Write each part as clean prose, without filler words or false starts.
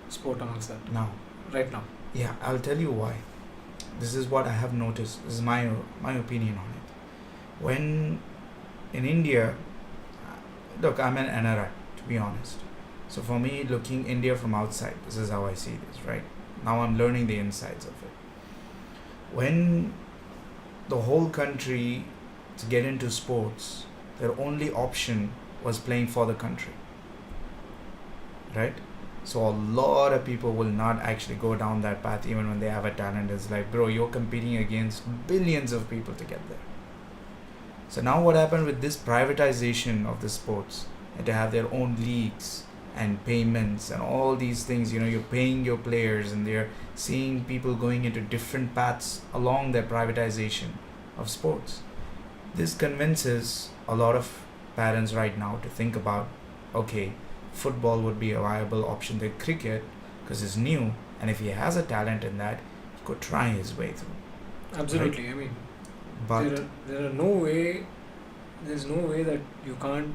sport amongst that Now, right now? yeah, I'll tell you why. This is what I have noticed. This is my opinion on it. When in India, look, I'm an NRI, to be honest. So for me, looking India from outside, this is how I see this, right? Now I'm learning the insides of it. When the whole country to get into sports, their only option was playing for the country, right? So a lot of people will not actually go down that path even when they have a talent. It's like, bro, you're competing against billions of people to get there. So now what happened with this privatization of the sports and to have their own leagues and payments and all these things, you're paying your players and they're seeing people going into different paths along their privatization of sports. This convinces a lot of parents right now to think about, okay, football would be a viable option than cricket because it's new, and if he has a talent in that, he could try his way through. Absolutely. I mean, But there's no way that you can't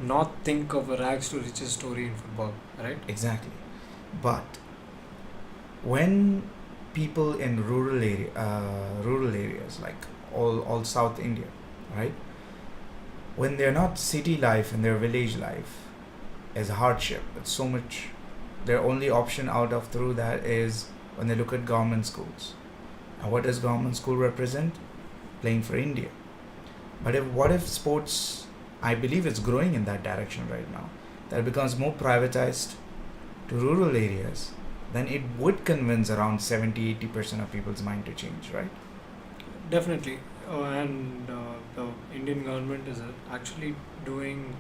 not think of a rags to riches story in football, right? exactly. But when people in rural areas like all South India, right? When they're not city life and their village life is hardship. It's so much. Their only option out of through that is when they look at government schools. And what does government school represent? Playing for India. But what if sports? I believe it's growing in that direction right now. That it becomes more privatized to rural areas. Then it would convince around 70-80% of people's mind to change, right? Definitely. And the Indian government is actually doing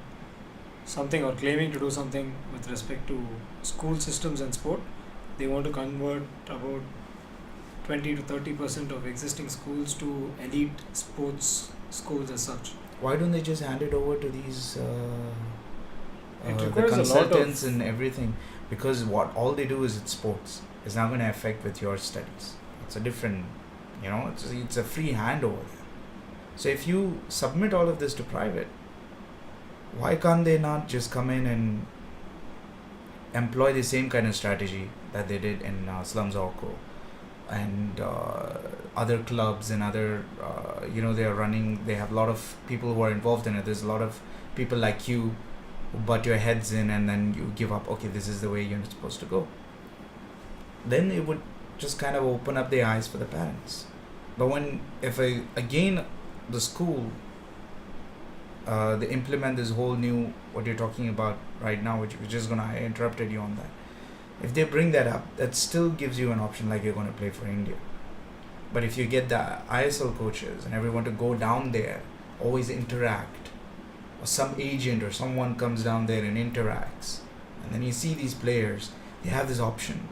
something or claiming to do something with respect to school systems and sport. They want to convert about 20 to 30% of existing schools to elite sports schools as such. Why don't they just hand it over to these It the requires a lot consultants of and everything? Because what all they do is it's sports. It's not going to affect with your studies. It's a different, it's a free handover. So if you submit all of this to private, why can't they not just come in and employ the same kind of strategy that they did in Slums Orco and other clubs and other, they are running, they have a lot of people who are involved in it. There's a lot of people like you who butt your heads in and then you give up, okay, this is the way you're supposed to go. Then it would just kind of open up the eyes for the parents. But again, the school, they implement this whole new, what you're talking about right now, which is going to, I interrupted you on that. If they bring that up, that still gives you an option like you're going to play for India. But if you get the ISL coaches and everyone to go down there, always interact, or some agent or someone comes down there and interacts, and then you see these players, they have this option,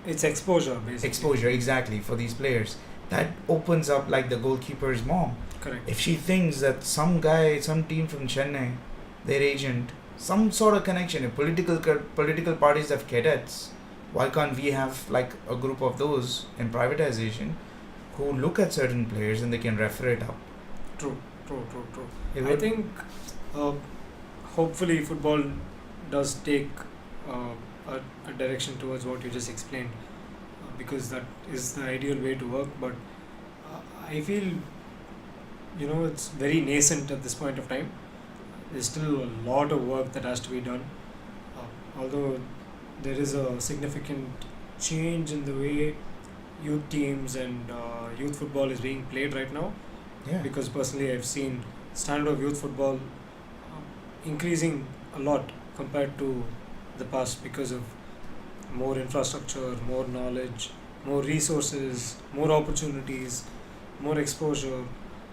it's exposure basically. Exposure, exactly, for these players. That opens up like the goalkeeper's mom. Correct. If she thinks that some team from Chennai, their agent, some sort of connection, if political parties have cadets, why can't we have like a group of those in privatization who look at certain players and they can refer it up? True. I think hopefully football does take a direction towards what you just explained, because that is the ideal way to work. But I feel it's very nascent at this point of time. There's still a lot of work that has to be done, although there is a significant change in the way youth teams and youth football is being played right now. Yeah. Because personally I've seen standard of youth football increasing a lot compared to the past because of more infrastructure, more knowledge, more resources, more opportunities, more exposure.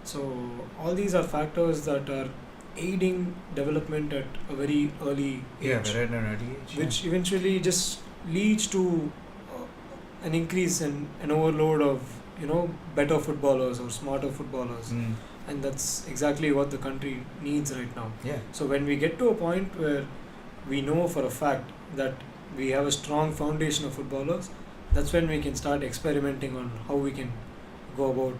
So all these are factors that are aiding development at a very early age, at an early age, which eventually just leads to an increase in an overload of better footballers or smarter footballers. And that's exactly what the country needs right now. Yeah. So when we get to a point where we know for a fact that we have a strong foundation of footballers, that's when we can start experimenting on how we can go about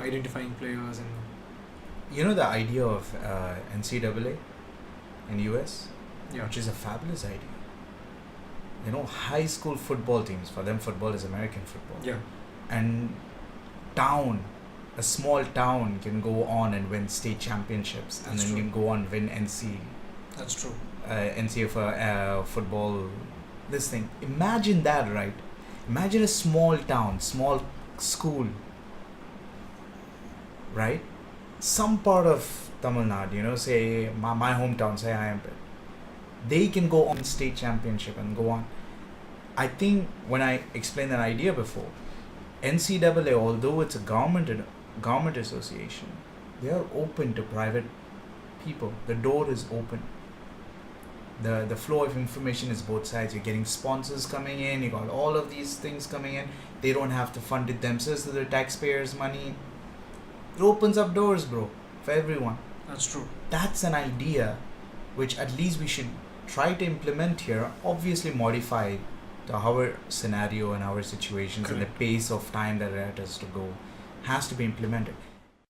identifying players. And the idea of NCAA in US, yeah, which is a fabulous idea. high school football teams. For them, football is American football. Yeah. And a small town can go on and win state championships, and That's then true. can go on and win That's true. NCF football. This thing. Imagine that, right? Imagine a small town, small school, right? Some part of Tamil Nadu, say my hometown, say IMP, they can go on state championship and go on. I think when I explained that idea before, NCAA, although it's a government association, they are open to private people. The door is open. The flow of information is both sides. You're getting sponsors coming in, you got all of these things coming in. They don't have to fund it themselves with their taxpayers' money. It opens up doors, bro, for everyone. That's true. That's an idea which at least we should try to implement here, obviously modify to our scenario and our situations. Correct. And the pace of time that it has to go has to be implemented.